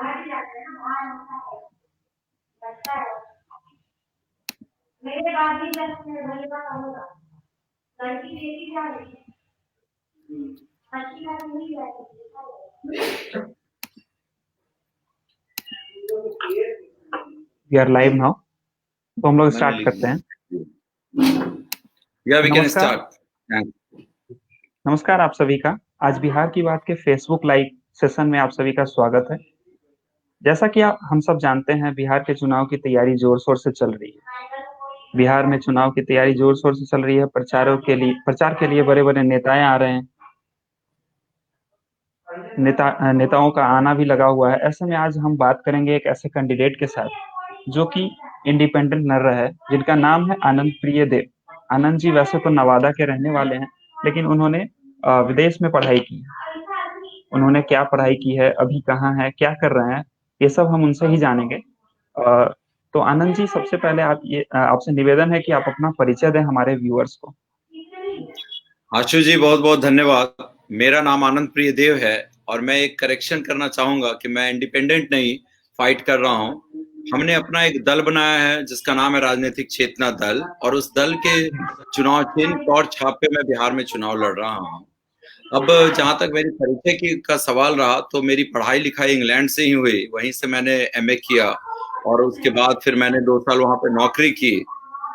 We are live now. तो हम लोग मैंने स्टार्ट लिख करते दिया। हैं। या वी कैन नमस्कार। स्टार्ट। नमस्कार आप सभी का। आज बिहार की बात के फेसबुक लाइव सेशन में आप सभी का स्वागत है। जैसा कि हम सब जानते हैं, बिहार के चुनाव की तैयारी जोर शोर से चल रही है। बिहार में चुनाव की तैयारी जोर शोर से चल रही है। प्रचार के लिए बड़े बड़े नेताएं आ रहे हैं। नेताओं का आना भी लगा हुआ है। ऐसे में आज हम बात करेंगे एक ऐसे कैंडिडेट के साथ जो कि इंडिपेंडेंट लड़ रहा है, जिनका नाम है आनंद प्रिय देव। आनंद जी वैसे तो नवादा के रहने वाले हैं, लेकिन उन्होंने विदेश में पढ़ाई की है। उन्होंने क्या पढ़ाई की है, अभी कहाँ है, क्या कर रहे हैं, ये सब हम उनसे ही जानेंगे। तो आनंद जी, सबसे पहले आपसे निवेदन है कि आप अपना परिचय दें हमारे व्यूअर्स को। आशु जी, बहुत बहुत धन्यवाद। मेरा नाम आनंद प्रिय देव है और मैं एक करेक्शन करना चाहूंगा कि मैं इंडिपेंडेंट नहीं फाइट कर रहा हूं। हमने अपना एक दल बनाया है जिसका नाम है राजनीतिक चेतना दल, और उस दल के चुनाव चिन्ह और छाप पे मैं बिहार में चुनाव लड़ रहा हूं। अब जहां तक मेरी परिचय का सवाल रहा, तो मेरी पढ़ाई लिखाई इंग्लैंड से ही हुई। वहीं से मैंने एमए किया और उसके बाद फिर मैंने 2 साल वहां पे नौकरी की,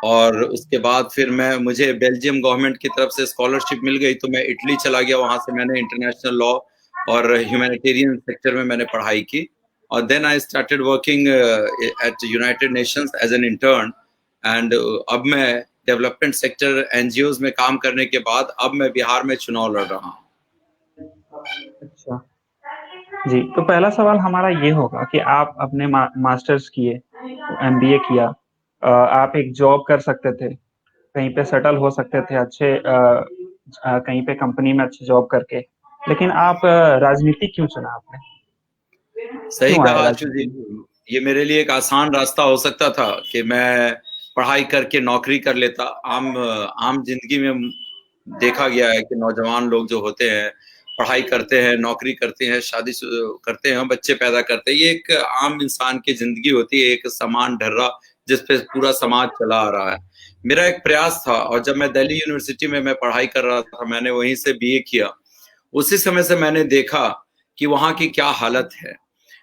और उसके बाद फिर मुझे बेल्जियम गवर्नमेंट की तरफ से स्कॉलरशिप मिल गई, तो मैं इटली चला गया। वहां से मैंने इंटरनेशनल लॉ और ह्यूमैनिटेरियन सेक्टर में मैंने पढ़ाई की, और then I started working at United Nations as an intern. And अब मैं डेवलपमेंट सेक्टर एनजीओज में काम करने के बाद अब मैं बिहार में चुनाव लड़ रहा हूँ। अच्छा जी, तो पहला सवाल हमारा ये होगा कि आप अपने मास्टर्स किए, एमबीए किया, आप एक जॉब कर सकते थे, कहीं पे सेटल हो सकते थे अच्छे कहीं पे कंपनी में अच्छी जॉब करके, लेकिन आप राजनीति क्यों चुना आपने? सही क्यों आए कहा आशु जी। राजनीति? ये मेरे लिए एक आसान रास्ता हो सकता था कि मैं पढ़ाई करके नौकरी कर लेता। आम जिंदगी में देखा गया है कि नौजवान लोग जो होते हैं, पढ़ाई करते हैं, नौकरी करते हैं, करते हैं, बच्चे पैदा करते हैं। ये एक आम इंसान की जिंदगी होती है, एक समान ढर्रा जिस पे पूरा समाज चला आ रहा है। मेरा एक प्रयास था, और जब मैं दिल्ली यूनिवर्सिटी में मैं पढ़ाई कर रहा था, मैंने वहीं से बीए किया। उसी समय से मैंने देखा कि वहाँ की क्या हालत है।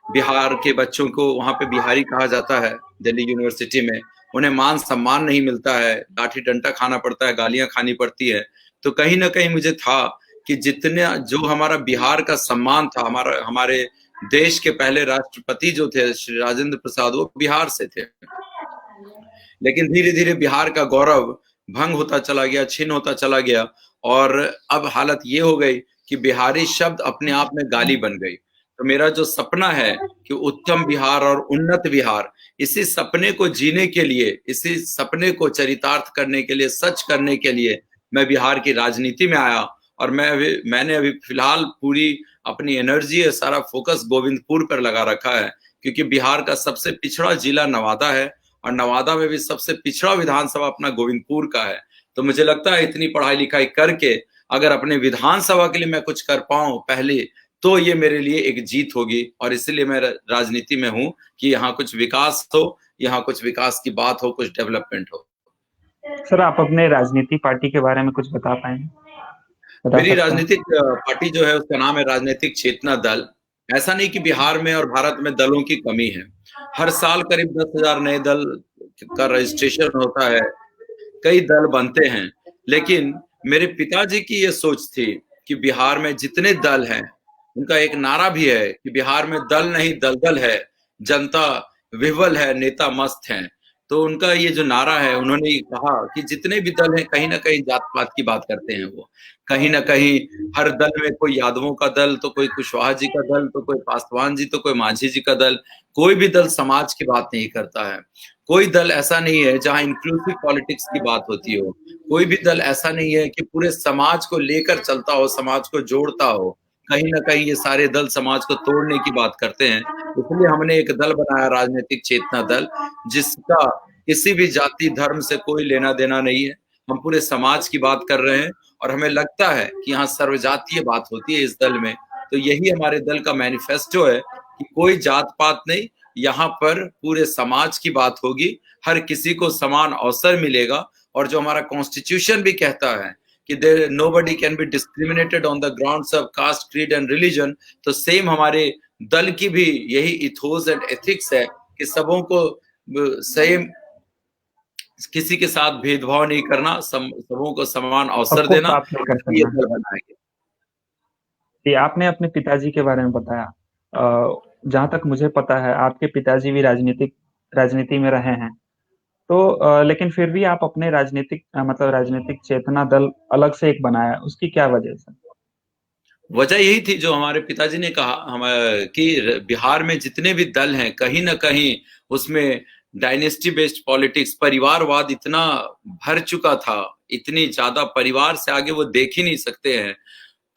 बिहार के बच्चों को वहाँ पे बिहारी कहा जाता है दिल्ली यूनिवर्सिटी में। उन्हें मान सम्मान नहीं मिलता है, लाठी डंडा खाना पड़ता है, गालियां खानी पड़ती है। तो कहीं ना कहीं मुझे था कि जितने जो हमारा बिहार का सम्मान था, हमारे देश के पहले राष्ट्रपति जो थे श्री राजेंद्र प्रसाद, वो बिहार से थे। लेकिन धीरे धीरे बिहार का गौरव भंग होता चला गया, छीन होता चला गया, और अब हालत ये हो गई कि बिहारी शब्द अपने आप में गाली बन गई। तो मेरा जो सपना है कि उत्तम बिहार और उन्नत बिहार, इसी सपने को जीने के लिए, इसी सपने को चरितार्थ करने के लिए, सच करने के लिए मैं बिहार की राजनीति में आया। और मैंने अभी फिलहाल पूरी अपनी एनर्जी और सारा फोकस गोविंदपुर पर लगा रखा है, क्योंकि बिहार का सबसे पिछड़ा जिला नवादा है, और नवादा में भी सबसे पिछड़ा विधानसभा अपना गोविंदपुर का है। तो मुझे लगता है इतनी पढ़ाई लिखाई करके अगर अपने विधानसभा के लिए मैं कुछ कर पाऊं पहले, तो ये मेरे लिए एक जीत होगी। और इसलिए मैं राजनीति में हूं कि यहाँ कुछ विकास हो, यहाँ कुछ विकास की बात हो, कुछ डेवलपमेंट हो। सर, आप अपने राजनीति पार्टी के बारे में कुछ बता पाएंगे, बता मेरी सकते हैं? राजनीतिक पार्टी जो है उसका नाम है राजनीतिक चेतना दल। ऐसा नहीं कि बिहार में और भारत में दलों की कमी है। हर साल करीब 10,000 नए दल का रजिस्ट्रेशन होता है, कई दल बनते हैं। लेकिन मेरे पिताजी की ये सोच थी कि बिहार में जितने दल हैं, उनका एक नारा भी है कि बिहार में दल नहीं दलदल है, जनता विह्वल है, नेता मस्त हैं। तो उनका ये जो नारा है, उन्होंने ये कहा कि जितने भी दल हैं कहीं ना कहीं जात पात की बात करते हैं। वो कहीं ना कहीं हर दल में कोई यादवों का दल, तो कोई कुशवाहा जी का दल, तो कोई पासवान जी, तो कोई माझी जी का दल। कोई भी दल समाज की बात नहीं करता है। कोई दल ऐसा नहीं है जहां इंक्लूसिव पॉलिटिक्स की बात होती हो। कोई भी दल ऐसा नहीं है कि पूरे समाज को लेकर चलता हो, समाज को जोड़ता हो। कहीं ना कहीं ये सारे दल समाज को तोड़ने की बात करते हैं। इसलिए हमने एक दल बनाया, राजनीतिक चेतना दल, जिसका किसी भी जाति धर्म से कोई लेना देना नहीं है। हम पूरे समाज की बात कर रहे हैं, और हमें लगता है कि यहाँ सर्वजातीय बात होती है इस दल में। तो यही हमारे दल का मैनिफेस्टो है कि कोई जात पात नहीं, यहाँ पर पूरे समाज की बात होगी, हर किसी को समान अवसर मिलेगा। और जो हमारा कॉन्स्टिट्यूशन भी कहता है कि there nobody can be discriminated on the grounds of caste, creed and religion, तो सेम हमारे दल की भी यही इथोस एंड एथिक्स है कि सबों को सेम, किसी के साथ भेदभाव नहीं करना, सबों को समान अवसर सबको देना, साथ लेकर ये चलना। दल बनाएंगे। जी, आपने अपने पिताजी के बारे में बताया। जहाँ तक मुझे पता है आपके पिताजी भी राजनीति में रहे हैं। तो लेकिन फिर भी आप अपने मतलब राजनीतिक चेतना दल अलग से एक बनाया, उसकी क्या वजह से? वजह यही थी जो हमारे पिताजी ने कहा हम कि बिहार में जितने भी दल हैं कहीं ना कहीं उसमें डायनेस्टी बेस्ड पॉलिटिक्स, परिवारवाद इतना भर चुका था, इतनी ज्यादा परिवार से आगे वो देख ही नहीं सकते हैं।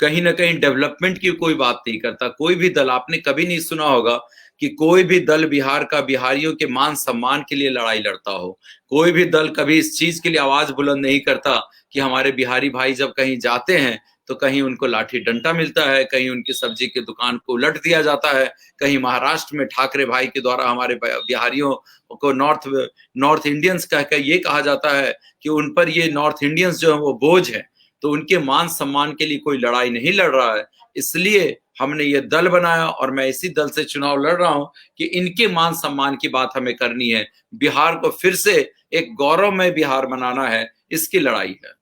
कहीं ना कहीं डेवलपमेंट की कोई बात नहीं करता कोई भी दल। आपने कभी नहीं सुना होगा कि कोई भी दल बिहार का बिहारियों के मान सम्मान के लिए लड़ाई लड़ता हो। कोई भी दल कभी इस चीज के लिए आवाज बुलंद नहीं करता कि हमारे बिहारी भाई जब कहीं जाते हैं तो कहीं उनको लाठी डंडा मिलता है, कहीं उनकी सब्जी की दुकान को उलट दिया जाता है, कहीं महाराष्ट्र में ठाकरे भाई के द्वारा हमारे बिहारियों को नॉर्थ इंडियंस कहकर ये कहा जाता है कि उन पर ये नॉर्थ इंडियंस जो है वो बोझ है। तो उनके मान सम्मान के लिए कोई लड़ाई नहीं लड़ रहा है, इसलिए हमने ये दल बनाया और मैं इसी दल से चुनाव लड़ रहा हूं कि इनके मान सम्मान की बात हमें करनी है। बिहार को फिर से एक गौरवमय बिहार बनाना है, इसकी लड़ाई है।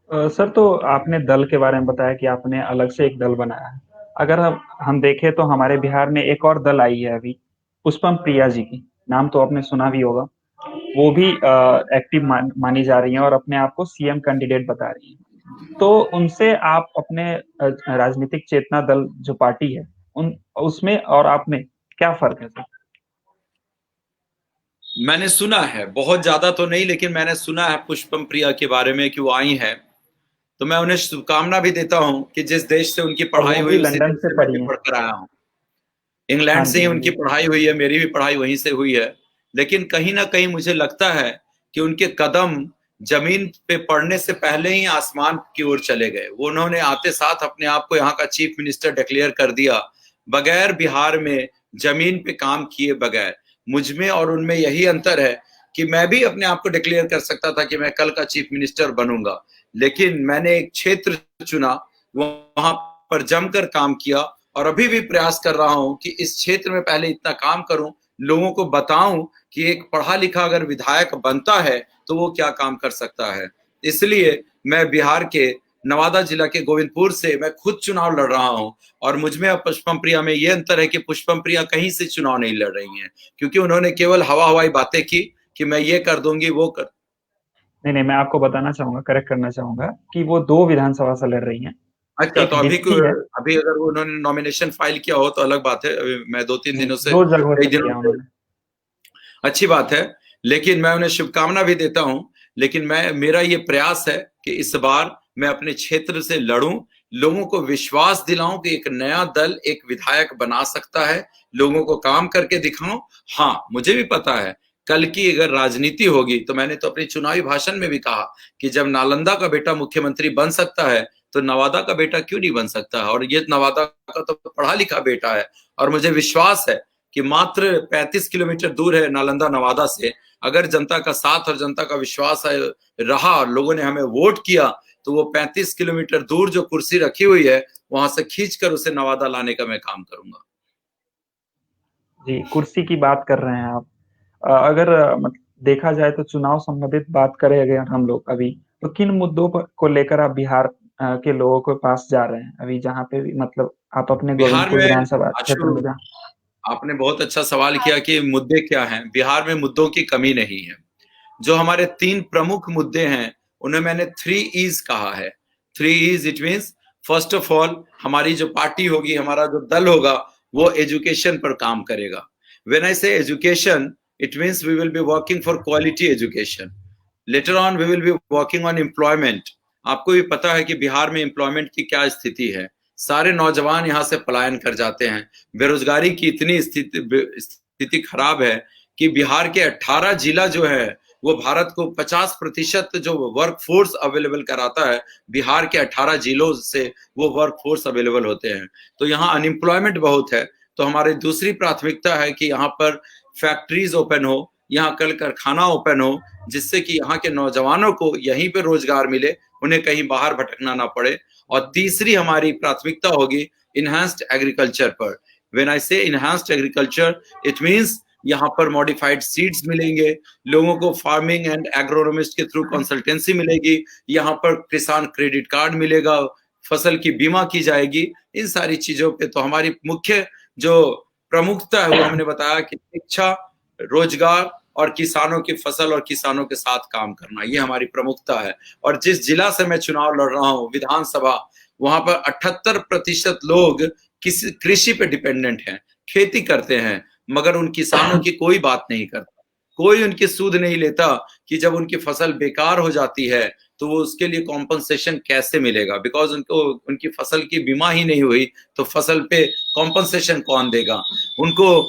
सर, तो आपने दल के बारे में बताया कि आपने अलग से एक दल बनाया है। अगर हम देखें तो हमारे बिहार में एक और दल आई है अभी, पुष्पम प्रिया जी की। नाम तो आपने सुना भी होगा। वो भी एक्टिव मानी जा रही हैं और अपने आप को सीएम कैंडिडेट बता रही हैं। तो उनसे आप अपने राजनीतिक चेतना दल जो पार्टी है उन उसमें और आप में क्या फर्क है सर? मैंने सुना है, बहुत ज्यादा तो नहीं, लेकिन मैंने सुना है पुष्पम प्रिया के बारे में कि वो आई है। तो मैं उन्हें शुभकामना भी देता हूं कि जिस देश से उनकी और पढ़ाई वो हुई भी उसी लंदन देश से से मैं पढ़ी भी हैं। पढ़कर आया हूं। हाँ इंग्लैंड से जी, ही हाँ उनकी जी। पढ़ाई हुई है, मेरी भी पढ़ाई वहीं से हुई है। लेकिन कहीं ना कहीं मुझे लगता है कि उनके कदम जमीन पे पड़ने से पहले ही आसमान की ओर चले गए। वो उन्होंने आते साथ अपने आप को यहाँ का चीफ मिनिस्टर डिक्लेयर कर दिया, बगैर बिहार में जमीन पे काम किए बगैर। मुझ में और उनमें यही अंतर है कि मैं भी अपने आप को डिक्लेयर कर सकता था कि मैं कल का चीफ मिनिस्टर बनूंगा, लेकिन मैंने एक क्षेत्र चुना, वहां पर जमकर काम किया और अभी भी प्रयास कर रहा हूं कि इस क्षेत्र में पहले इतना काम करूं, लोगों को बताऊं कि एक पढ़ा लिखा अगर विधायक बनता है तो वो क्या काम कर सकता है। इसलिए मैं बिहार के नवादा जिला के गोविंदपुर से मैं खुद चुनाव लड़ रहा हूं। और मुझमें और पुष्पम प्रिया में ये अंतर है कि पुष्पम प्रिया कहीं से चुनाव नहीं लड़ रही हैं, क्योंकि उन्होंने केवल हवा हवाई बातें की कि मैं ये कर दूंगी वो कर। नहीं नहीं, मैं आपको बताना चाहूंगा, करेक्ट करना चाहूंगा कि वो 2 विधानसभा से लड़ रही हैं। अच्छा, एक तो डिप्टी है। अभी अगर वो उन्होंने नॉमिनेशन फाइल किया हो तो अलग बात है। अभी मैं 2-3 नहीं, दिनों से, 2 जगहों कई से दिनों किया से, उन्होंने। अच्छी बात है। लेकिन मैं उन्हें शुभकामना भी देता हूं। लेकिन मेरा ये प्रयास है कि इस बार मैं अपने क्षेत्र से लड़ूं, लोगों को विश्वास दिलाऊं कि एक नया दल एक विधायक बना सकता है, लोगों को काम करके दिखाऊं। हाँ, मुझे भी पता है कल की अगर राजनीति होगी, तो मैंने तो अपने चुनावी भाषण में भी कहा कि जब नालंदा का बेटा मुख्यमंत्री बन सकता है तो नवादा का बेटा क्यों नहीं बन सकता है। और ये नवादा का तो पढ़ा लिखा बेटा है और मुझे विश्वास है कि मात्र 35 किलोमीटर दूर है नालंदा नवादा से। अगर जनता का साथ और जनता का विश्वास रहा और लोगों ने हमें वोट किया तो वो 35 किलोमीटर दूर जो कुर्सी रखी हुई है वहां से खींचकर उसे नवादा लाने का मैं काम करूंगा। जी, कुर्सी की बात कर रहे हैं आप। अगर देखा जाए तो चुनाव संबंधित बात करें अगर हम लोग अभी, तो किन मुद्दों पर को लेकर आप बिहार के लोगों के पास जा रहे हैं अभी, जहाँ पे भी मतलब आप अपने बिहार गोविंदपुर में विधानसभा क्षेत्र आशु, में जहाँ। आपने बहुत अच्छा सवाल किया कि मुद्दे क्या हैं। बिहार में मुद्दों की कमी नहीं है। जो हमारे 3 प्रमुख मुद्दे हैं उन्हें मैंने 3 E's कहा है। 3 E's it means, first of all हमारी जो पार्टी होगी, हमारा जो दल होगा, वो एजुकेशन पर काम करेगा। When I say education, it means we will be working for quality education. Later on we will be working on employment. आपको भी पता है कि बिहार में एम्प्लॉयमेंट की क्या स्थिति है। सारे नौजवान यहाँ से पलायन कर जाते हैं। बेरोजगारी की इतनी स्थिति खराब है कि बिहार के 18 जिला जो है वो भारत को 50% जो वर्क फोर्स अवेलेबल कराता है, बिहार के 18 जिलों से वो वर्क फोर्स अवेलेबल होते हैं। तो यहाँ अनएम्प्लॉयमेंट बहुत है। तो हमारी दूसरी प्राथमिकता है कि यहाँ पर फैक्ट्रीज ओपन हो, यहाँ कल कारखाना ओपन हो, जिससे कि यहाँ के नौजवानों को यहीं पे रोजगार मिले, उन्हें कहीं बाहर भटकना ना पड़े। और तीसरी हमारी प्राथमिकता होगी इनहैंस्ड एग्रीकल्चर पर। व्हेन आई से इनहैंस्ड एग्रीकल्चर, इट मींस यहाँ पर मॉडिफाइड सीड्स मिलेंगे, लोगों को फार्मिंग एंड एग्रोनोमिस्ट के थ्रू कंसल्टेंसी मिलेगी, यहाँ पर किसान क्रेडिट कार्ड मिलेगा, फसल की बीमा की जाएगी। इन सारी चीजों पे तो हमारी मुख्य जो प्रमुखता है वो हमने बताया कि शिक्षा, रोजगार और किसानों की फसल और किसानों के साथ काम करना, ये हमारी प्रमुखता है। और जिस जिला से मैं चुनाव लड़ रहा हूँ विधानसभा, वहां पर 78% लोग किसी कृषि पे डिपेंडेंट हैं, खेती करते हैं, मगर उन किसानों की कोई बात नहीं करता, कोई उनकी सूद नहीं लेता कि जब उनकी फसल बेकार हो जाती है तो वो उसके लिए कॉम्पनसेशन कैसे मिलेगा, बिकॉज उनको उनकी फसल की बीमा ही नहीं हुई तो फसल पे कॉम्पनसेशन कौन देगा, उनको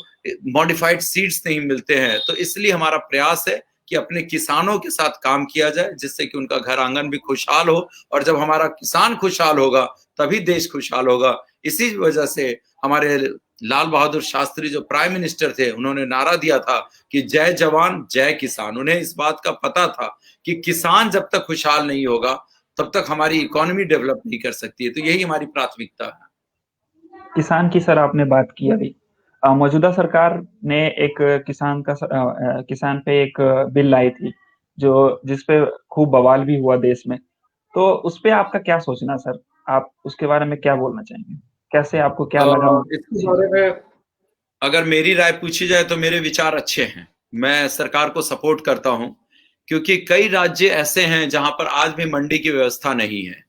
मॉडिफाइड सीड्स नहीं मिलते हैं। तो इसलिए हमारा प्रयास है कि अपने किसानों के साथ काम किया जाए, जिससे कि उनका घर आंगन भी खुशहाल हो, और जब हमारा किसान खुशहाल होगा तभी देश खुशहाल होगा। इसी वजह से हमारे लाल बहादुर शास्त्री जो प्राइम मिनिस्टर थे, उन्होंने नारा दिया था कि जय जवान जय किसान। उन्हें इस बात का पता था कि किसान जब तक खुशहाल नहीं होगा तब तक हमारी इकोनॉमी डेवलप नहीं कर सकती है। तो यही हमारी प्राथमिकता है। किसान की सर आपने बात की अभी, मौजूदा सरकार ने एक किसान पे एक बिल लाई थी जो जिसपे खूब बवाल भी हुआ देश में। तो उस पे आपका क्या सोचना सर? आप उसके बारे में क्या बोलना चाहेंगे? कैसे आपको क्या लगा? इसके बारे में अगर मेरी राय पूछी जाए तो मेरे विचार अच्छे हैं। मैं सरकार को सपोर्ट करता हूं, क्योंकि कई राज्य ऐसे हैं जहां पर आज भी मंडी की व्यवस्था नहीं है।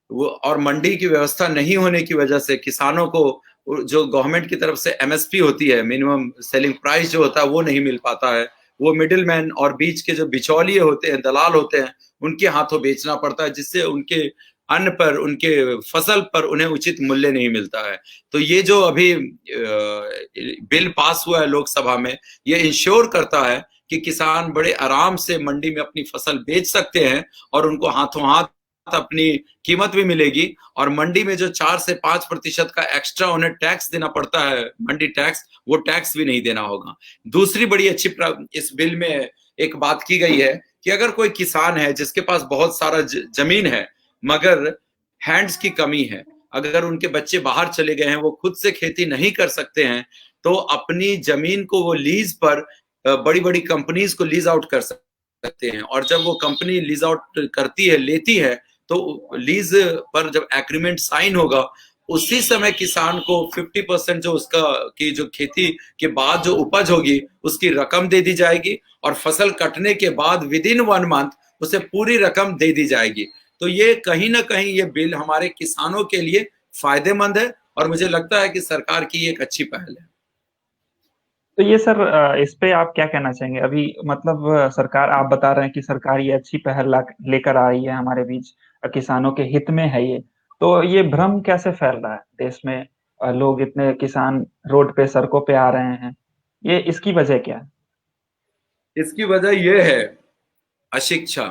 वो और मंडी की व्यवस्था नहीं होने की वजह से किसानों को जो गवर्नमेंट की तरफ से एमएसपी होती है, मिनिमम सेलिंग प्राइस जो होता है, वो नहीं मिल पाता है। वो मिडिल मैन और बीच के जो बिचौलिए होते हैं, दलाल होते हैं, उनके हाथों बेचना पड़ता है, जिससे उनके अन्न पर, उनके फसल पर उन्हें उचित मूल्य नहीं मिलता है। तो ये जो अभी बिल पास हुआ है लोकसभा में, ये इंश्योर करता है कि किसान बड़े आराम से मंडी में अपनी फसल बेच सकते हैं और उनको हाथों हाथ अपनी कीमत भी मिलेगी। और मंडी में जो 4 से 5% का एक्स्ट्रा उन्हें टैक्स देना पड़ता है, मंडी टैक्स, वो टैक्स भी नहीं देना होगा। दूसरी बड़ी अच्छी इस बिल में एक बात की गई है कि अगर कोई किसान है जिसके पास बहुत सारा जमीन है मगर हैंड्स की कमी है, अगर उनके बच्चे बाहर चले गए हैं, वो खुद से खेती नहीं कर सकते हैं, तो अपनी जमीन को वो लीज पर बड़ी बड़ी कंपनीज को लीज आउट कर सकते हैं। और जब वो कंपनी लीज आउट करती है, लेती है, तो लीज पर जब एग्रीमेंट साइन होगा, उसी समय किसान को 50% जो उसका की जो खेती के बाद जो उपज होगी उसकी रकम दे दी जाएगी, और फसल कटने के बाद विद इन 1 मंथ उसे पूरी रकम दे दी जाएगी। तो ये कहीं ना कहीं ये बिल हमारे किसानों के लिए फायदेमंद है, और मुझे लगता है कि सरकार की एक अच्छी पहल है। तो ये सर, इस पे आप क्या कहना चाहेंगे? अभी मतलब सरकार, आप बता रहे हैं कि सरकार ये अच्छी पहल लेकर आ रही है हमारे बीच, किसानों के हित में है ये। तो ये भ्रम कैसे फैल रहा है देश में? लोग इतने किसान रोड पे, सड़कों पे आ रहे हैं, ये इसकी वजह क्या है? इसकी वजह यह है अशिक्षा।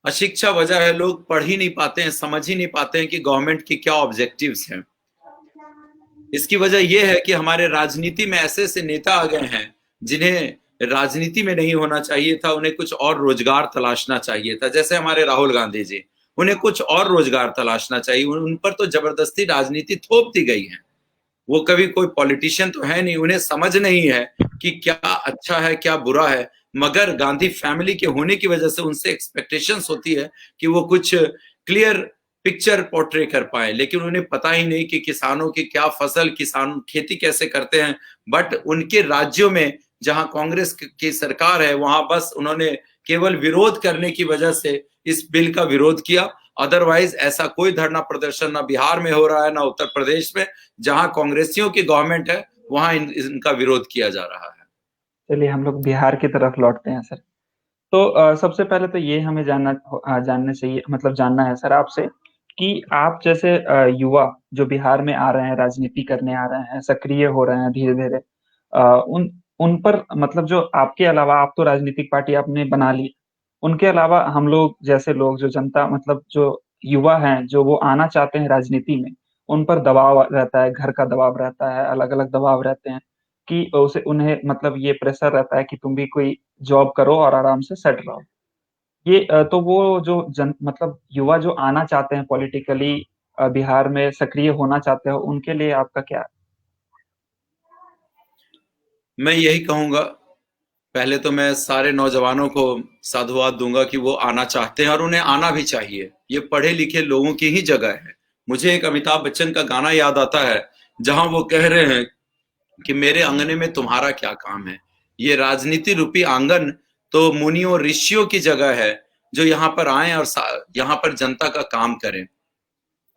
अशिक्षा वजह है, लोग पढ़ ही नहीं पाते हैं, समझ ही नहीं पाते हैं कि गवर्नमेंट की क्या ऑब्जेक्टिव्स हैं। इसकी वजह यह है कि हमारे राजनीति में ऐसे ऐसे नेता आ गए हैं जिन्हें राजनीति में नहीं होना चाहिए था, उन्हें कुछ और रोजगार तलाशना चाहिए था। जैसे हमारे राहुल गांधी जी, उन्हें कुछ और रोजगार तलाशना चाहिए, उन पर तो जबरदस्ती राजनीति थोप दी गई है। वो कभी कोई पॉलिटिशियन तो है नहीं, उन्हें समझ नहीं है कि क्या अच्छा है क्या बुरा है। मगर गांधी फैमिली के होने की वजह से उनसे एक्सपेक्टेशंस होती है कि वो कुछ क्लियर पिक्चर पोर्ट्रे कर पाए, लेकिन उन्हें पता ही नहीं कि किसानों की क्या फसल, किसान खेती कैसे करते हैं। बट उनके राज्यों में जहां कांग्रेस की सरकार है, वहां बस उन्होंने केवल विरोध करने की वजह से इस बिल का विरोध किया। अदरवाइज ऐसा कोई धरना प्रदर्शन ना बिहार में हो रहा है, ना उत्तर प्रदेश में, जहां कांग्रेसियों की गवर्नमेंट है वहां इनका विरोध किया जा रहा है। चलिए हम लोग बिहार की तरफ लौटते हैं सर। तो सबसे पहले तो ये हमें जानना चाहिए, मतलब जानना है सर आपसे कि आप जैसे युवा जो बिहार में आ रहे हैं, राजनीति करने आ रहे हैं, सक्रिय हो रहे हैं धीरे धीरे, उन उन पर मतलब जो आपके अलावा, आप तो राजनीतिक पार्टी आपने बना ली, उनके अलावा हम लोग जैसे लोग, जो जनता मतलब जो युवा हैं, जो वो आना चाहते हैं राजनीति में, उन पर दबाव रहता है, घर का दबाव रहता है, अलग अलग दबाव रहते हैं कि उसे उन्हें मतलब ये प्रेशर रहता है कि तुम भी कोई जॉब करो और आराम से सेट रहो। ये तो वो जो जन मतलब युवा जो आना चाहते हैं पॉलिटिकली, बिहार में सक्रिय होना चाहते हो, उनके लिए आपका क्या? मैं यही कहूंगा, पहले तो मैं सारे नौजवानों को साधुवाद दूंगा कि वो आना चाहते हैं और उन्हें आना भी चाहिए। ये पढ़े लिखे लोगों की ही जगह है। मुझे एक अमिताभ बच्चन का गाना याद आता है, जहां वो कह रहे हैं कि मेरे अंगने में तुम्हारा क्या काम है। ये राजनीति रूपी आंगन तो मुनियों ऋषियों की जगह है, जो यहाँ पर आए और यहाँ पर जनता का काम करें।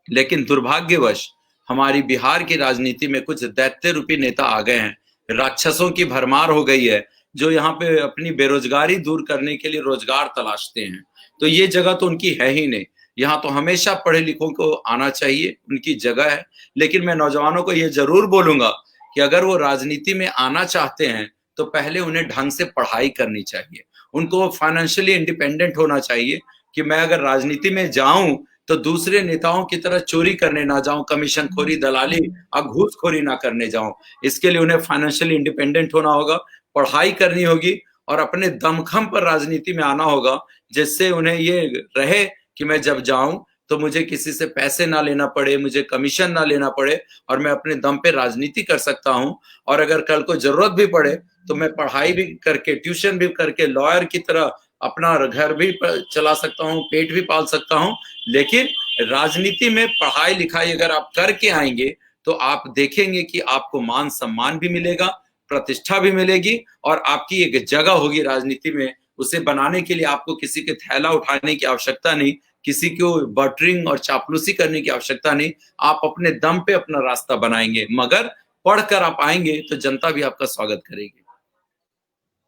लेकिन दुर्भाग्यवश हमारी बिहार की राजनीति में कुछ दैत्य रूपी नेता आ गए हैं, राक्षसों की भरमार हो गई है, जो यहाँ पे अपनी बेरोजगारी दूर करने के लिए रोजगार तलाशते हैं। तो ये जगह तो उनकी है ही नहीं। यहाँ तो हमेशा पढ़े लिखों को आना चाहिए, उनकी जगह है। लेकिन मैं नौजवानों को ये जरूर बोलूंगा कि अगर वो राजनीति में आना चाहते हैं तो पहले उन्हें ढंग से पढ़ाई करनी चाहिए। उनको फाइनेंशियली इंडिपेंडेंट होना चाहिए कि मैं अगर राजनीति में जाऊं तो दूसरे नेताओं की तरह चोरी करने ना जाऊं, कमीशन खोरी, दलाली और घूसखोरी ना करने जाऊं। इसके लिए उन्हें फाइनेंशियली इंडिपेंडेंट होना होगा, पढ़ाई करनी होगी और अपने दमखम पर राजनीति में आना होगा, जिससे उन्हें ये रहे कि मैं जब जाऊं तो मुझे किसी से पैसे ना लेना पड़े, मुझे कमीशन ना लेना पड़े और मैं अपने दम पे राजनीति कर सकता हूं। और अगर कल को जरूरत भी पड़े तो मैं पढ़ाई भी करके, ट्यूशन भी करके, लॉयर की तरह अपना घर भी चला सकता हूँ, पेट भी पाल सकता हूँ। लेकिन राजनीति में पढ़ाई लिखाई अगर आप करके आएंगे तो आप देखेंगे कि आपको मान सम्मान भी मिलेगा, प्रतिष्ठा भी मिलेगी और आपकी एक जगह होगी राजनीति में। उसे बनाने के लिए आपको किसी के थैला उठाने की आवश्यकता नहीं, किसी को बटरिंग और चापलूसी करने की आवश्यकता नहीं। आप अपने दम पे अपना रास्ता बनाएंगे, मगर पढ़कर आप आएंगे तो जनता भी आपका स्वागत करेगी।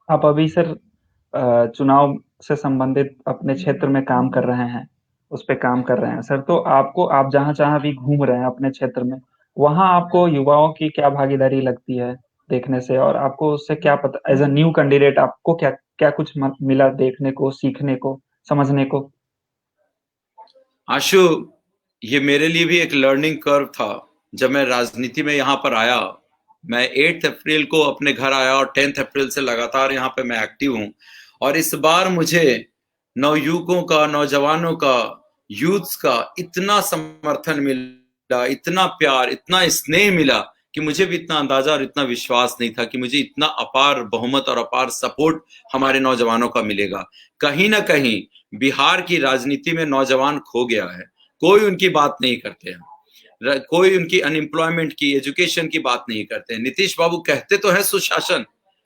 आप अभी सर चुनाव से संबंधित अपने क्षेत्र में काम कर रहे हैं, उस पे काम कर रहे हैं सर, तो आपको, आप जहाँ जहाँ भी घूम रहे हैं अपने क्षेत्र में, वहाँ आपको युवाओं की क्या भागीदारी लगती है देखने से? और आपको उससे क्या पता, एज अ न्यू कैंडिडेट आपको क्या क्या कुछ मिला देखने को, सीखने को, समझने को? आशु, ये मेरे लिए भी एक लर्निंग कर्व था। जब मैं राजनीति में यहाँ पर आया, मैं 8 अप्रैल को अपने घर आया और 10 अप्रैल से लगातार यहाँ पे मैं एक्टिव हूँ। और इस बार मुझे नवयुवकों का, नौजवानों का, यूथ्स का इतना समर्थन मिला, इतना प्यार, इतना स्नेह मिला कि मुझे भी इतना अंदाजा और इतना विश्वास नहीं था कि मुझे इतना अपार बहुमत और अपार सपोर्ट हमारे नौजवानों का मिलेगा। कहीं ना कहीं बिहार की राजनीति में नौजवान खो गया है। कोई उनकी बात नहीं करते हैं, कोई उनकी अनएम्प्लॉयमेंट की, एजुकेशन की बात नहीं करते हैं। नीतीश बाबू कहते तो है सुशासन,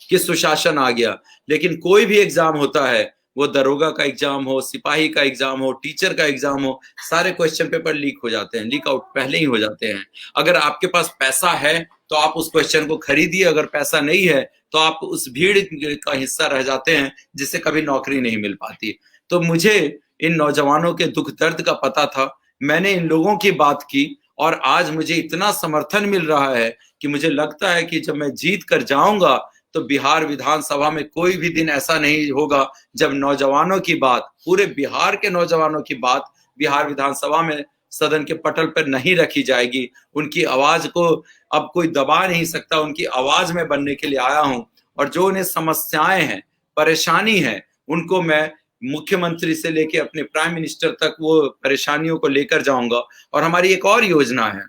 कि सुशासन आ गया, लेकिन कोई भी एग्जाम होता है, वो दरोगा का एग्जाम हो, सिपाही का एग्जाम हो, टीचर का एग्जाम हो, सारे क्वेश्चन पेपर लीक हो जाते हैं, लीक आउट पहले ही हो जाते हैं। अगर आपके पास पैसा है तो आप उस क्वेश्चन को खरीदिए, अगर पैसा नहीं है तो आप उस भीड़ का हिस्सा रह जाते हैं जिससे कभी नौकरी नहीं मिल पाती। तो मुझे इन नौजवानों के दुख दर्द का पता था, मैंने इन लोगों की बात की और आज मुझे इतना समर्थन मिल रहा है कि मुझे लगता है कि जब मैं जीत कर जाऊंगा तो बिहार विधानसभा में कोई भी दिन ऐसा नहीं होगा जब नौजवानों की बात, पूरे बिहार के नौजवानों की बात बिहार विधानसभा में सदन के पटल पर नहीं रखी जाएगी। उनकी आवाज को अब कोई दबा नहीं सकता, उनकी आवाज में बनने के लिए आया हूं। और जो उन्हें समस्याएं हैं, परेशानी है, उनको मैं मुख्यमंत्री से लेके अपने प्राइम मिनिस्टर तक वो परेशानियों को लेकर जाऊंगा। और हमारी एक और योजना है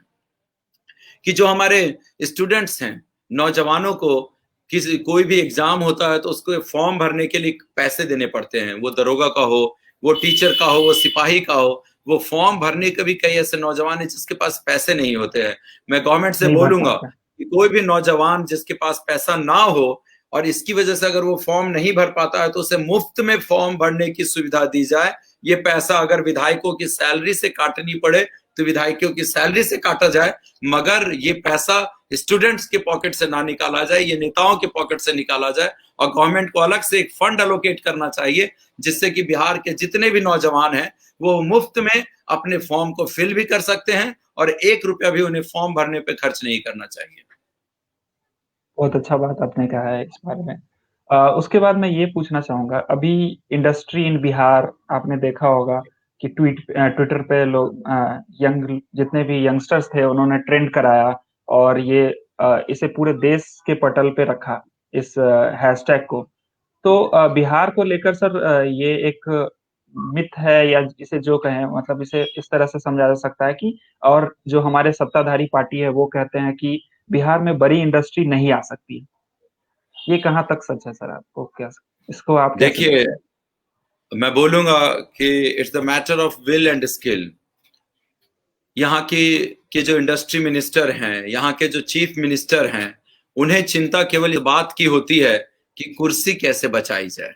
कि जो हमारे स्टूडेंट्स हैं, नौजवानों को किसी कोई भी एग्जाम होता है तो उसको फॉर्म भरने के लिए पैसे देने पड़ते हैं, वो दरोगा का हो, वो टीचर का हो, वो सिपाही का हो, वो फॉर्म भरने के भी कई ऐसे नौजवान हैं जिसके पास पैसे नहीं होते हैं। मैं गवर्नमेंट से नहीं भर बोलूंगा पाता। कि कोई भी नौजवान जिसके पास पैसा ना हो और इसकी वजह से अगर वो फॉर्म नहीं भर पाता है तो उसे मुफ्त में फॉर्म भरने की सुविधा दी जाए। ये पैसा अगर विधायकों की सैलरी से काटनी पड़े तो विधायकों की सैलरी से काटा जाए, मगर ये पैसा स्टूडेंट्स के पॉकेट से ना निकाला जाए, ये नेताओं के पॉकेट से निकाला जाए। और गवर्नमेंट को अलग से एक फंड एलोकेट करना चाहिए जिससे कि बिहार के जितने भी नौजवान हैं वो मुफ्त में अपने फॉर्म को फिल भी कर सकते हैं और 1 रुपया भी उन्हें फॉर्म भरने पे खर्च नहीं करना चाहिए। बहुत अच्छा बात आपने कहा है इस बारे में। उसके बाद मैं ये पूछना चाहूँगा, अभी इंडस्ट्री इन बिहार आपने देखा होगा कि ट्विटर पे लोग यंग जितने भी यंगस्टर्स थे उन्होंने ट्रेंड कराया और ये इसे पूरे देश के पटल पे रखा इस हैशटैग को। तो बिहार को लेकर सर ये एक मिथ है या इसे जो कहें मतलब इसे इस तरह से समझा जा सकता है कि और जो हमारे सत्ताधारी पार्टी है वो कहते हैं कि बिहार में बड़ी इंडस्ट्री नहीं आ सकती। ये कहाँ तक सच है सर आपको क्या इसको आप कैसे देखिए, देखते हैं? मैं बोलूंगा कि it's the matter of will and skill. यहाँ के जो इंडस्ट्री मिनिस्टर हैं, यहाँ के जो चीफ मिनिस्टर हैं, उन्हें चिंता केवल इस बात की होती है कि कुर्सी कैसे बचाई जाए।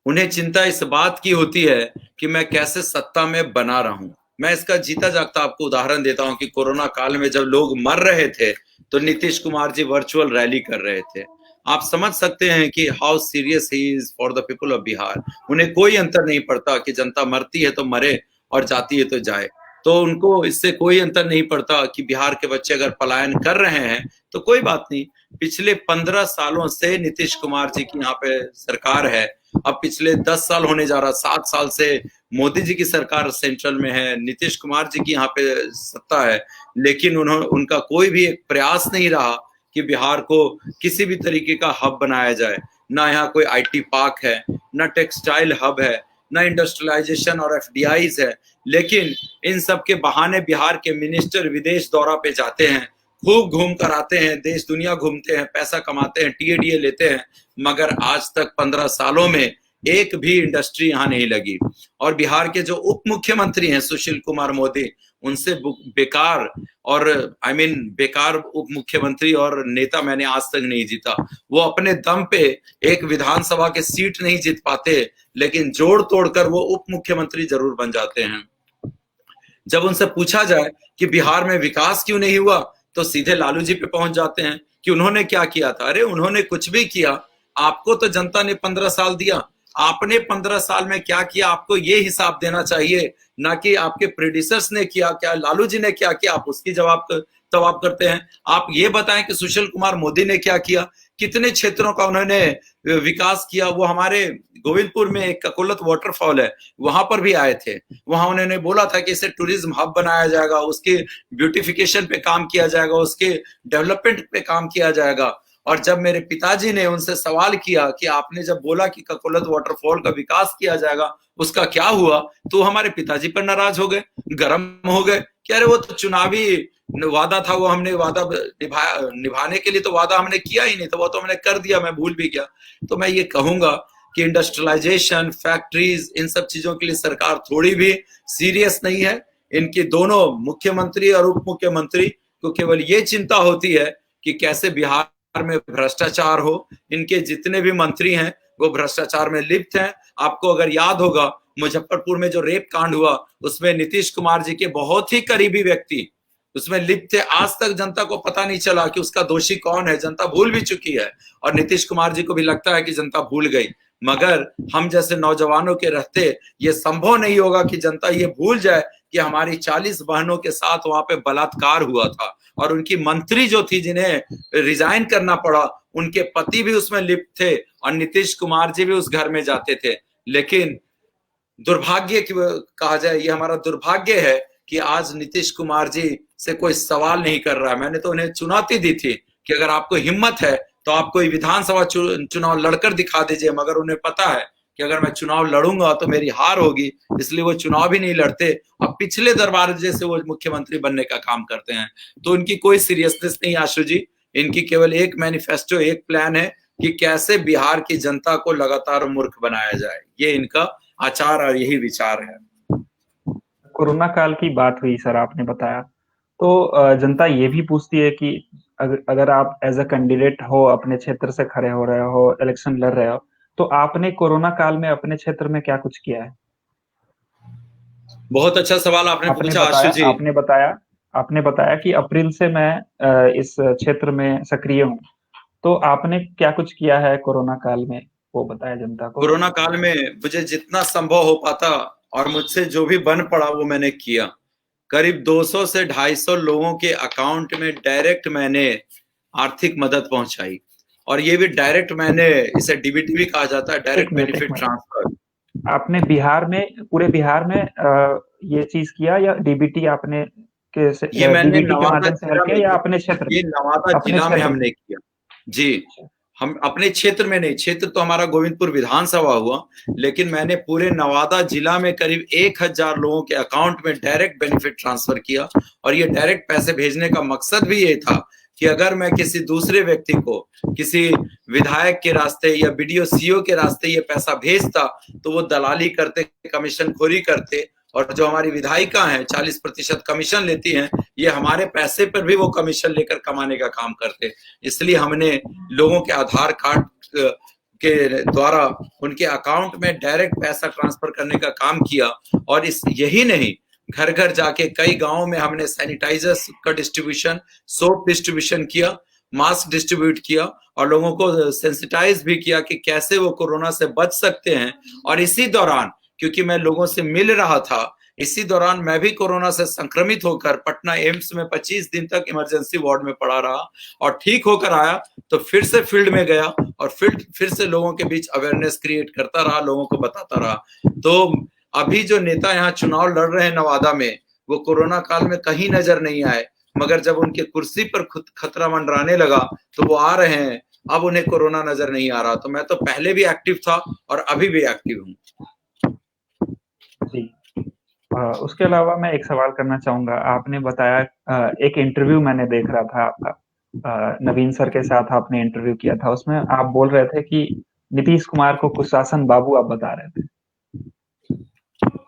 उन्हें चिंता इस बात की होती है कि मैं कैसे सत्ता में बना रहूं। मैं इसका जीता जागता आपको उदाहरण देता हूं कि कोरोना काल में जब लोग मर रहे थे तो नीतीश कुमार जी वर्चुअल रैली कर रहे थे। आप समझ सकते हैं कि how serious he is for the people of Bihar. उन्हें कोई अंतर नहीं पड़ता कि जनता मरती है तो मरे और जाती है तो जाए। तो उनको इससे कोई अंतर नहीं पड़ता कि बिहार के बच्चे अगर पलायन कर रहे हैं तो कोई बात नहीं। पिछले 15 सालों से नीतीश कुमार जी की यहाँ पे सरकार है। अब पिछले 10 साल होने जा रहा, 7 साल से मोदी जी की सरकार सेंट्रल में है, नीतीश कुमार जी की यहाँ पे सत्ता है, लेकिन उनका कोई भी एक प्रयास नहीं रहा कि बिहार को किसी भी तरीके का हब बनाया जाए। ना यहाँ कोई आईटी पार्क है, ना टेक्सटाइल हब है, ना इंडस्ट्रियलाइजेशन और एफडीआईज है। लेकिन इन सब के बहाने बिहार के मिनिस्टर विदेश दौरा पे जाते हैं, खूब घूम कर आते हैं, देश दुनिया घूमते हैं, पैसा कमाते हैं, टीएडीए लेते हैं, मगर आज तक 15 सालों में एक भी इंडस्ट्री यहां नहीं लगी। और बिहार के जो उप मुख्यमंत्री हैं सुशील कुमार मोदी, उनसे बेकार और बेकार उप मुख्यमंत्री और नेता मैंने आज तक नहीं जीता। वो अपने दम पे एक विधानसभा के सीट नहीं जीत पाते, लेकिन जोड़ तोड़कर वो उप मुख्यमंत्री जरूर बन जाते हैं। जब उनसे पूछा जाए कि बिहार में विकास क्यों नहीं हुआ तो सीधे लालू जी पे पहुंच जाते हैं कि उन्होंने क्या किया था। अरे उन्होंने कुछ भी किया, आपको तो जनता ने 15 साल दिया, आपने 15 साल में क्या किया आपको ये हिसाब देना चाहिए, ना कि आपके प्रेडिसर्स ने किया क्या, लालू जी ने क्या किया आप उसकी जवाब करते हैं। आप ये बताएं कि सुशील कुमार मोदी ने क्या किया, कितने क्षेत्रों का उन्होंने विकास किया। वो हमारे गोविंदपुर में एक ककोलत वाटरफॉल है, वहां पर भी आए थे। वहां उन्होंने बोला था कि इसे टूरिज्म हब बनाया जाएगा, उसके ब्यूटिफिकेशन पे काम किया जाएगा, उसके डेवलपमेंट पे काम किया जाएगा। और जब मेरे पिताजी ने उनसे सवाल किया कि आपने जब बोला कि ककोलत वाटरफॉल का विकास किया जाएगा उसका क्या हुआ, तो हमारे पिताजी पर नाराज हो गए, गर्म हो गए कि अरे वो तो चुनावी वादा था, वो हमने वादा निभाने के लिए तो वादा हमने किया ही नहीं, तो वो तो हमने कर दिया, मैं भूल भी गया। तो मैं ये कहूंगा कि इंडस्ट्रियलाइजेशन, फैक्ट्रीज, इन सब चीजों के लिए सरकार थोड़ी भी सीरियस नहीं है। इनके दोनों मुख्यमंत्री और उप मुख्यमंत्री को केवल ये चिंता होती है कि कैसे बिहार में भ्रष्टाचार हो। इनके जितने भी मंत्री हैं वो भ्रष्टाचार में लिप्त हैं। आपको अगर याद होगा मुजफ्फरपुर में जो रेप कांड हुआ उसमें नीतीश कुमार जी के बहुत ही करीबी व्यक्ति उसमें लिप्त थे। आज तक जनता को पता नहीं चला कि उसका दोषी कौन है, जनता भूल भी चुकी है और नीतीश कुमार जी को भी लगता है कि जनता भूल गई। मगर हम जैसे नौजवानों के रहते ये संभव नहीं होगा कि जनता ये भूल जाए कि हमारी 40 बहनों के साथ वहां पे बलात्कार हुआ था और उनकी मंत्री जो थी जिन्हें रिजाइन करना पड़ा उनके पति भी उसमें लिप्त थे और नीतीश कुमार जी भी उस घर में जाते थे। लेकिन दुर्भाग्य की कहा जाए, ये हमारा दुर्भाग्य है कि आज नीतीश कुमार जी से कोई सवाल नहीं कर रहा है। मैंने तो उन्हें चुनौती दी थी कि अगर आपको हिम्मत है तो आप कोई विधानसभा चुनाव लड़कर दिखा दीजिए, मगर उन्हें पता है कि अगर मैं चुनाव लड़ूंगा तो मेरी हार होगी, इसलिए वो चुनाव ही नहीं लड़ते। अब पिछले दरबार जैसे वो मुख्यमंत्री बनने का काम करते हैं। तो उनकी कोई सीरियसनेस नहीं आशु जी, इनकी केवल एक मैनिफेस्टो, एक प्लान है कि कैसे बिहार की जनता को लगातार मूर्ख बनाया जाए। ये इनका आचार और यही विचार है। कोरोना काल की बात हुई सर, आपने बताया तो जनता ये भी पूछती है कि अगर आप एज अ कैंडिडेट हो, अपने क्षेत्र से खड़े हो रहे हो, इलेक्शन लड़ रहे हो, तो आपने कोरोना काल में अपने क्षेत्र में क्या कुछ किया है? बहुत अच्छा सवाल आपने पूछा आशु जी। आपने बताया कि अप्रैल से मैं इस क्षेत्र में सक्रिय हूँ। तो आपने क्या कुछ किया है कोरोना काल में, वो बताया जनता को। कोरोना काल में मुझे जितना संभव हो पाता और मुझसे जो भी बन पड़ा वो मैंने किया। करीब 200 से 250 लोगों के अकाउंट में डायरेक्ट मैंने आर्थिक मदद पहुंचाई। और ये भी डायरेक्ट, मैंने इसे डीबीटी भी कहा जाता है, डायरेक्ट एक बेनिफिट मिनट, ट्रांसफर। आपने बिहार में, पूरे बिहार में ये चीज किया, या डीबीटी आपने ये मैंने डीबीटी के नवादा माध्यम से हल जिला किया, में या किया, अपने क्षेत्र में? ये नवादा अपने जिला में क्षेत्र में? हमने किया जी। अच्छा। हम अपने क्षेत्र में नहीं, क्षेत्र तो हमारा गोविंदपुर विधानसभा हुआ, लेकिन मैंने पूरे नवादा जिला में करीब 1,000 लोगों के अकाउंट में डायरेक्ट बेनिफिट ट्रांसफर किया। और ये डायरेक्ट पैसे भेजने का मकसद भी ये था कि अगर मैं किसी दूसरे व्यक्ति को किसी विधायक के रास्ते या बीडीओ सीओ के रास्ते ये पैसा भेजता तो वो दलाली करते, कमीशन खोरी करते, और जो हमारी विधायिका हैं 40% कमीशन लेती हैं, ये हमारे पैसे पर भी वो कमीशन लेकर कमाने का काम करते। इसलिए हमने लोगों के आधार कार्ड के द्वारा उनके अकाउंट में डायरेक्ट पैसा ट्रांसफर करने का काम किया। और इस यही नहीं, घर घर जाके कई गांवों में हमने सैनिटाइजर्स का डिस्ट्रीब्यूशन, सोप डिस्ट्रीब्यूशन किया, मास्क डिस्ट्रीब्यूट किया, और लोगों को सेंसिटाइज भी किया कि कैसे वो कोरोना से बच सकते हैं। और इसी दौरान, क्योंकि मैं लोगों से मिल रहा था, इसी दौरान मैं भी कोरोना से संक्रमित होकर पटना एम्स में 25 दिन तक इमरजेंसी वार्ड में पड़ा रहा, और ठीक होकर आया तो फिर से फील्ड में गया, और फिर से लोगों के बीच अवेयरनेस क्रिएट करता रहा, लोगों को बताता रहा। तो अभी जो नेता यहाँ चुनाव लड़ रहे हैं नवादा में, वो कोरोना काल में कहीं नजर नहीं आए, मगर जब उनके कुर्सी पर खुद खतरा मंडराने लगा तो वो आ रहे हैं। अब उन्हें कोरोना नजर नहीं आ रहा। तो मैं तो पहले भी एक्टिव था और अभी भी एक्टिव हूँ जी। उसके अलावा मैं एक सवाल करना चाहूंगा। आपने बताया, एक इंटरव्यू मैंने देख रहा था आपका, नवीन सर के साथ आपने इंटरव्यू किया था, उसमें आप बोल रहे थे कि नीतीश कुमार को कुशासन बाबू आप बता रहे थे,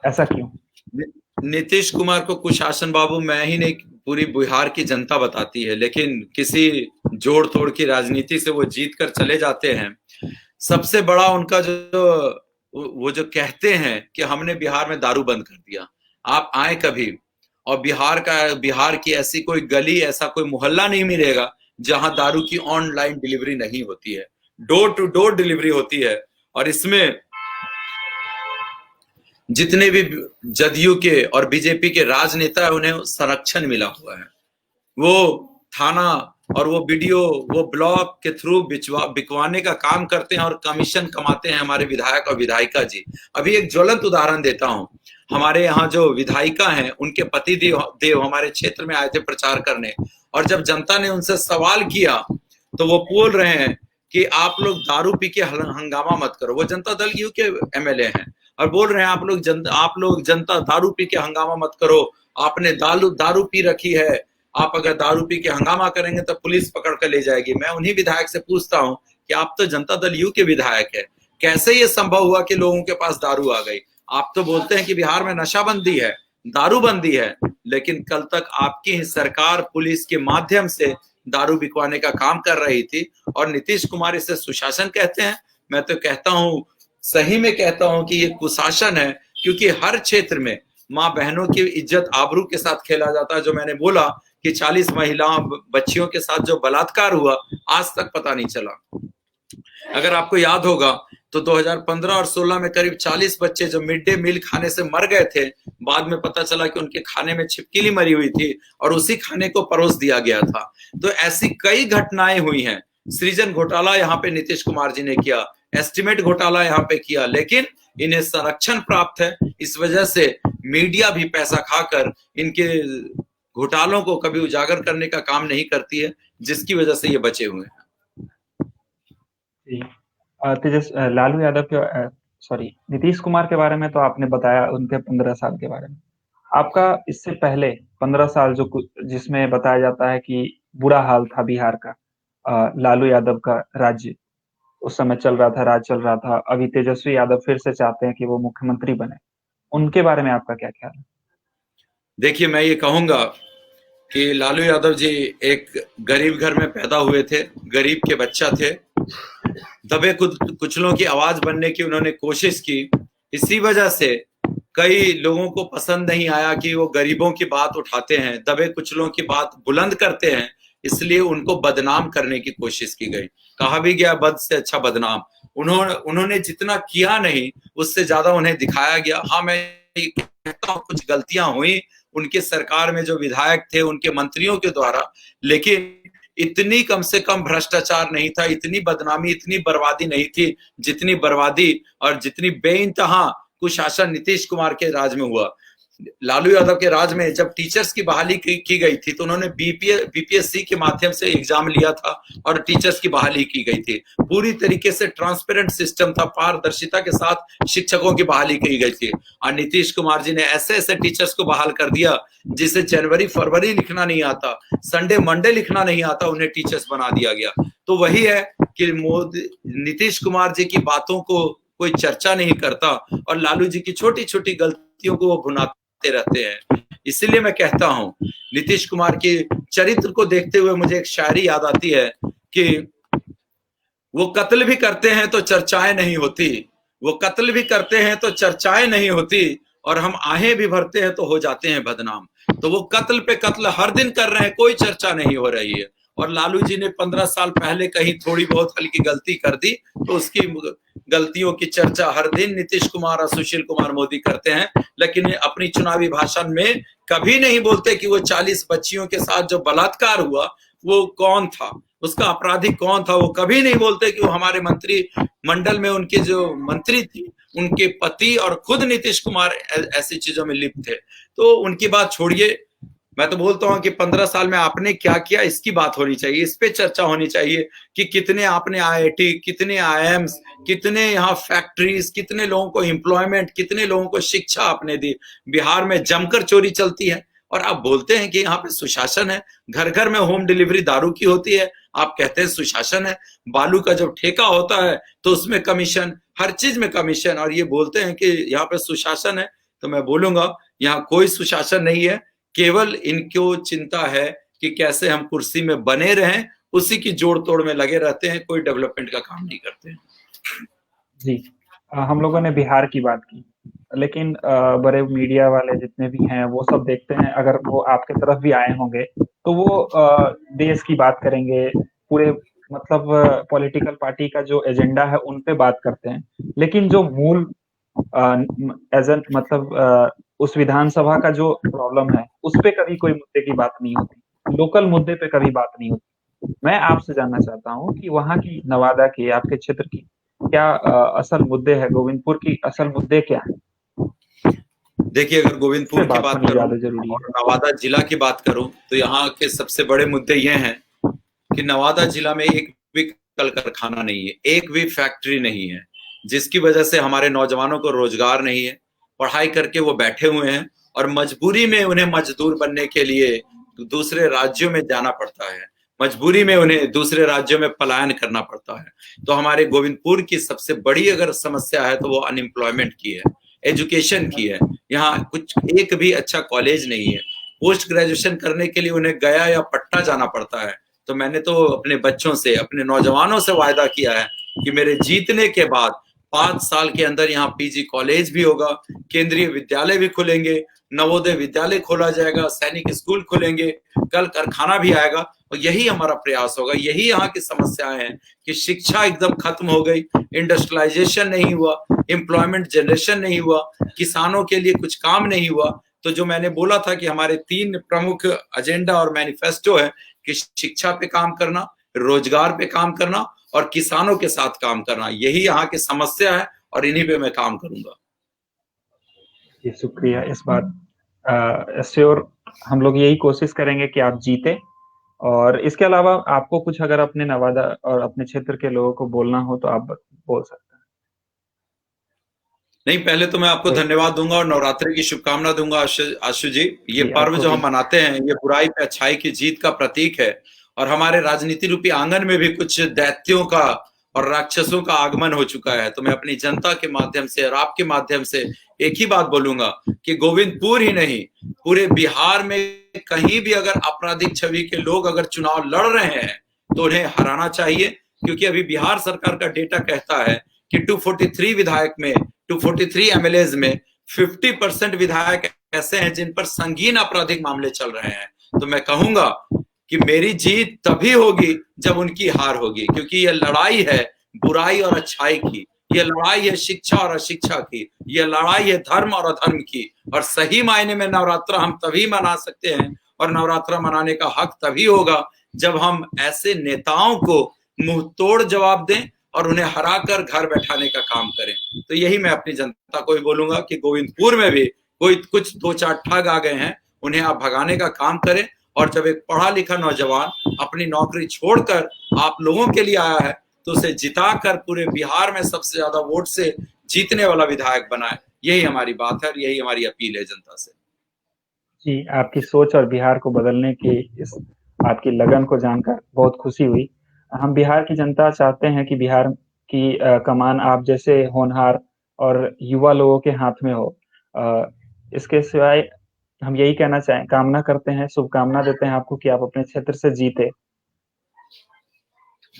ऐसा क्यों? नीतीश कुमार को कुशासन बाबू मैं ही नहीं, पूरी बिहार की जनता बताती है, लेकिन किसी जोड़ तोड़ की राजनीति से वो जीत कर चले जाते हैं। सबसे बड़ा उनका जो, वो जो कहते हैं कि हमने बिहार में दारू बंद कर दिया। आप आए कभी, और बिहार की ऐसी कोई गली, ऐसा कोई मोहल्ला नहीं मिलेगा जहां दारू की ऑनलाइन डिलीवरी नहीं होती है, डोर टू डोर डिलीवरी होती है। और इसमें जितने भी जदयू के और बीजेपी के राजनेता है, उन्हें संरक्षण मिला हुआ है। वो थाना और वो वीडियो, वो ब्लॉक के थ्रू बिकवाने का काम करते हैं और कमीशन कमाते हैं हमारे विधायक और विधायिका जी। अभी एक ज्वलंत उदाहरण देता हूं। हमारे यहाँ जो विधायिका हैं, उनके पति देव हमारे क्षेत्र में आए थे प्रचार करने, और जब जनता ने उनसे सवाल किया तो वो बोल रहे हैं कि आप लोग दारू पी के हंगामा मत करो। वो जनता दल यू के एमएलए हैं, और बोल रहे हैं आप लोग जनता दारू पी के हंगामा मत करो, आपने दारू पी रखी है, आप अगर दारू पी के हंगामा करेंगे तो पुलिस पकड़ कर ले जाएगी। मैं उन्हीं विधायक से पूछता हूं कि आप तो जनता दल यू के विधायक है, कैसे ये संभव हुआ कि लोगों के पास दारू आ गई? आप तो बोलते हैं कि बिहार में नशाबंदी है, दारूबंदी है, लेकिन कल तक आपकी ही सरकार पुलिस के माध्यम से दारू बिकवाने का काम कर रही थी, और नीतीश कुमार इसे सुशासन कहते हैं। मैं तो कहता हूं, सही में कहता हूं कि ये कुशासन है, क्योंकि हर क्षेत्र में माँ बहनों की इज्जत आबरू के साथ खेला जाता है। जो मैंने बोला कि 40 महिलाओं बच्चियों के साथ जो बलात्कार हुआ, आज तक पता नहीं चला। अगर आपको याद होगा तो 2015 और 16 में करीब 40 बच्चे जो मिड डे मील खाने से मर गए थे, बाद में पता चला कि उनके खाने में छिपकली मरी हुई थी और उसी खाने को परोस दिया गया था। तो ऐसी कई घटनाएं हुई हैं। सृजन घोटाला यहाँ पे नीतीश कुमार जी ने किया, एस्टिमेट घोटाला यहाँ पे किया, लेकिन इन्हें संरक्षण प्राप्त है। इस वजह से मीडिया भी पैसा खाकर इनके घोटालों को कभी उजागर करने का काम नहीं करती है, जिसकी वजह से ये बचे हुए हैं। लालू यादव के, सॉरी, नीतीश कुमार के बारे में तो आपने बताया, उनके 15 साल के बारे में। आपका इससे पहले 15 साल जिसमें बताया जाता है कि बुरा हाल था बिहार का, लालू यादव का राज्य उस समय चल रहा था, राज चल रहा था। अभी तेजस्वी यादव फिर से चाहते हैं कि वो मुख्यमंत्री बने। उनके बारे में आपका क्या ख्याल है? देखिए, मैं ये कहूंगा कि लालू यादव जी एक गरीब घर में पैदा हुए थे, गरीब के बच्चा थे। दबे कुचलों की आवाज बनने की उन्होंने कोशिश की। इसी वजह से कई लोगों को पसंद नहीं आया कि वो गरीबों की बात उठाते हैं, दबे कुचलों की बात बुलंद करते हैं, इसलिए उनको बदनाम करने की कोशिश की गई। कहा भी गया, बद से अच्छा बदनाम। उन्होंने जितना किया नहीं, उससे ज्यादा उन्हें दिखाया गया। हाँ, मैं कहता हूँ कुछ गलतियां हुई उनके सरकार में, जो विधायक थे, उनके मंत्रियों के द्वारा, लेकिन इतनी कम से कम भ्रष्टाचार नहीं था, इतनी बदनामी, इतनी बर्बादी नहीं थी जितनी बर्बादी और जितनी बेइंतहा कुशासन नीतीश कुमार के राज में हुआ। लालू यादव के राज में जब टीचर्स की बहाली की गई थी तो उन्होंने बीपीएससी के माध्यम से एग्जाम लिया था और टीचर्स की बहाली की गई थी। पूरी तरीके से ट्रांसपेरेंट सिस्टम था, पारदर्शिता के साथ शिक्षकों की बहाली की गई थी। और नीतीश कुमार जी ने ऐसे ऐसे टीचर्स को बहाल कर दिया जिसे जनवरी फरवरी लिखना नहीं आता, संडे मंडे लिखना नहीं आता, उन्हें टीचर्स बना दिया गया। तो वही है कि नीतीश कुमार जी की बातों को कोई चर्चा नहीं करता और लालू जी की छोटी छोटी गलतियों को वो भुनाते रहते हैं। इसीलिए मैं कहता हूं, नीतीश कुमार के चरित्र को देखते हुए मुझे एक शायरी याद आती है कि वो कत्ल भी करते हैं तो चर्चाएं नहीं होती, वो कत्ल भी करते हैं तो चर्चाएं नहीं होती, और हम आहें भी भरते हैं तो हो जाते हैं बदनाम। तो वो कत्ल पे कत्ल हर दिन कर रहे हैं, कोई चर्चा नहीं हो रही है। और लालू जी ने 15 साल पहले कहीं थोड़ी बहुत हल्की गलती कर दी तो उसकी गलतियों की चर्चा हर दिन नीतीश कुमार और सुशील कुमार मोदी करते हैं, लेकिन अपनी चुनावी भाषण में कभी नहीं बोलते कि वो 40 बच्चियों के साथ जो बलात्कार हुआ वो कौन था, उसका अपराधी कौन था। वो कभी नहीं बोलते कि वो हमारे मंत्री मंडल में उनके जो मंत्री थी उनके पति और खुद नीतीश कुमार ऐसी चीजों में लिप्त थे। तो उनकी बात छोड़िए, मैं तो बोलता हूं कि 15 साल में आपने क्या किया इसकी बात होनी चाहिए, इस पे चर्चा होनी चाहिए कि कितने आपने आईआईटी, कितने आईआईएम्स, कितने यहाँ फैक्ट्रीज, कितने लोगों को एम्प्लॉयमेंट, कितने लोगों को शिक्षा आपने दी। बिहार में जमकर चोरी चलती है और आप बोलते हैं कि यहाँ पे सुशासन है। घर घर में होम डिलीवरी दारू की होती है, आप कहते हैं सुशासन है। बालू का जब ठेका होता है तो उसमें कमीशन, हर चीज में कमीशन, और ये बोलते हैं कि यहाँ पे सुशासन है। तो मैं बोलूंगा यहाँ कोई सुशासन नहीं है, केवल इनको चिंता है कि कैसे हम कुर्सी में बने रहें, उसी की जोड़ तोड़ में लगे रहते हैं, कोई डेवलपमेंट का काम नहीं करते हैं। जी, हम लोगों ने बिहार की बात की, लेकिन बड़े मीडिया वाले जितने भी हैं वो सब देखते हैं, अगर वो आपके तरफ भी आए होंगे तो वो देश की बात करेंगे, पूरे मतलब पॉलिटिकल पार्टी का जो एजेंडा है उन पे बात करते हैं। लेकिन जो मूल मतलब उस विधानसभा का जो प्रॉब्लम है उस पे कभी कोई मुद्दे की बात नहीं होती, लोकल मुद्दे पे कभी बात नहीं होती। मैं आपसे जानना चाहता हूँ कि वहाँ की, नवादा की, आपके क्षेत्र की क्या असल मुद्दे हैं, गोविंदपुर की असल मुद्दे क्या है? देखिए, अगर गोविंदपुर की बात करूं और नवादा जिला की बात करूं तो यहाँ के सबसे बड़े मुद्दे ये हैं कि नवादा जिला में एक भी कल कारखाना नहीं है, एक भी फैक्ट्री नहीं है, जिसकी वजह से हमारे नौजवानों को रोजगार नहीं है। पढ़ाई करके वो बैठे हुए हैं और मजबूरी में उन्हें मजदूर बनने के लिए दूसरे राज्यों में जाना पड़ता है, मजबूरी में उन्हें दूसरे राज्यों में पलायन करना पड़ता है। तो हमारे गोविंदपुर की सबसे बड़ी अगर समस्या है तो वो अनएम्प्लॉयमेंट की है, एजुकेशन की है। यहाँ कुछ एक भी अच्छा कॉलेज नहीं है, पोस्ट ग्रेजुएशन करने के लिए उन्हें गया या पटना जाना पड़ता है। तो मैंने तो अपने बच्चों से, अपने नौजवानों से वायदा किया है कि मेरे जीतने के बाद 5 साल के अंदर यहाँ पीजी कॉलेज भी होगा, केंद्रीय विद्यालय भी खुलेंगे, नवोदय विद्यालय खोला जाएगा, सैनिक स्कूल खुलेंगे, कल कारखाना भी आएगा। और यही हमारा प्रयास होगा। यही यहाँ की समस्याएं हैं कि शिक्षा एकदम खत्म हो गई, इंडस्ट्रियलाइजेशन नहीं हुआ, एम्प्लॉयमेंट जनरेशन नहीं हुआ, किसानों के लिए कुछ काम नहीं हुआ। तो जो मैंने बोला था कि हमारे 3 प्रमुख एजेंडा और मैनिफेस्टो है कि शिक्षा पे काम करना, रोजगार पे काम करना और किसानों के साथ काम करना, यही यहाँ की समस्या है और इन्हीं पे मैं काम करूंगा। जी, शुक्रिया। इस बार श्योर हम लोग यही कोशिश करेंगे कि आप जीते। और इसके अलावा आपको कुछ अगर अपने नवादा और अपने क्षेत्र के लोगों को बोलना हो तो आप बोल सकते हैं। नहीं, पहले तो मैं आपको धन्यवाद दूंगा और नवरात्रि की शुभकामना दूंगा आशु जी। ये पर्व जो हम मनाते हैं ये बुराई पे अच्छाई की जीत का प्रतीक है और हमारे राजनीति रूपी आंगन में भी कुछ दैत्यों का और राक्षसों का आगमन हो चुका है। तो मैं अपनी जनता के माध्यम से और आपके माध्यम से एक ही बात बोलूंगा कि गोविंदपुर ही नहीं, पूरे बिहार में कहीं भी अगर आपराधिक छवि के लोग अगर चुनाव लड़ रहे हैं तो उन्हें हराना चाहिए, क्योंकि अभी बिहार सरकार का डेटा कहता है कि 243 विधायक में, 243 एमएलए में 50% विधायक ऐसे हैं जिन पर संगीन आपराधिक मामले चल रहे हैं। तो मैं कहूंगा कि मेरी जीत तभी होगी जब उनकी हार होगी, क्योंकि यह लड़ाई है बुराई और अच्छाई की, यह लड़ाई है शिक्षा और अशिक्षा की, यह लड़ाई है धर्म और अधर्म की। और सही मायने में नवरात्रा हम तभी मना सकते हैं और नवरात्रा मनाने का हक तभी होगा जब हम ऐसे नेताओं को मुंह तोड़ जवाब दें और उन्हें हराकर घर बैठाने का काम करें। तो यही मैं अपनी जनता को भी बोलूंगा कि गोविंदपुर में भी कोई कुछ 2-4 ठग आ गए हैं, उन्हें आप भगाने का काम करें। और जब एक पढ़ा लिखा नौजवान अपनी नौकरी छोड़कर आप लोगों के लिए आया है, तो उसे जिताकर पूरे बिहार में सबसे ज्यादा वोट से जीतने वाला विधायक बनाए। यही हमारी बात है और यही हमारी अपील है जनता से। जी, आपकी सोच और बिहार को बदलने की इस आपकी लगन को जानकर बहुत खुशी हुई। हम बिहार की जनता चाहते हैं कि बिहार की कमान आप जैसे होनहार और युवा लोगों के हाथ में हो। इसके सिवाय हम यही कामना करते हैं, शुभकामना देते हैं आपको कि आप अपने क्षेत्र से जीते। ठीक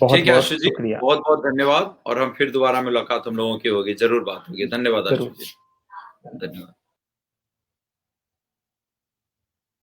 है बहुत-बहुत आशु जी, शुक्रिया। बहुत बहुत धन्यवाद। और हम फिर दोबारा मुलाकात हम लोगों की होगी, जरूर बात होगी। धन्यवाद आशु ज़रूर। जी, धन्यवाद।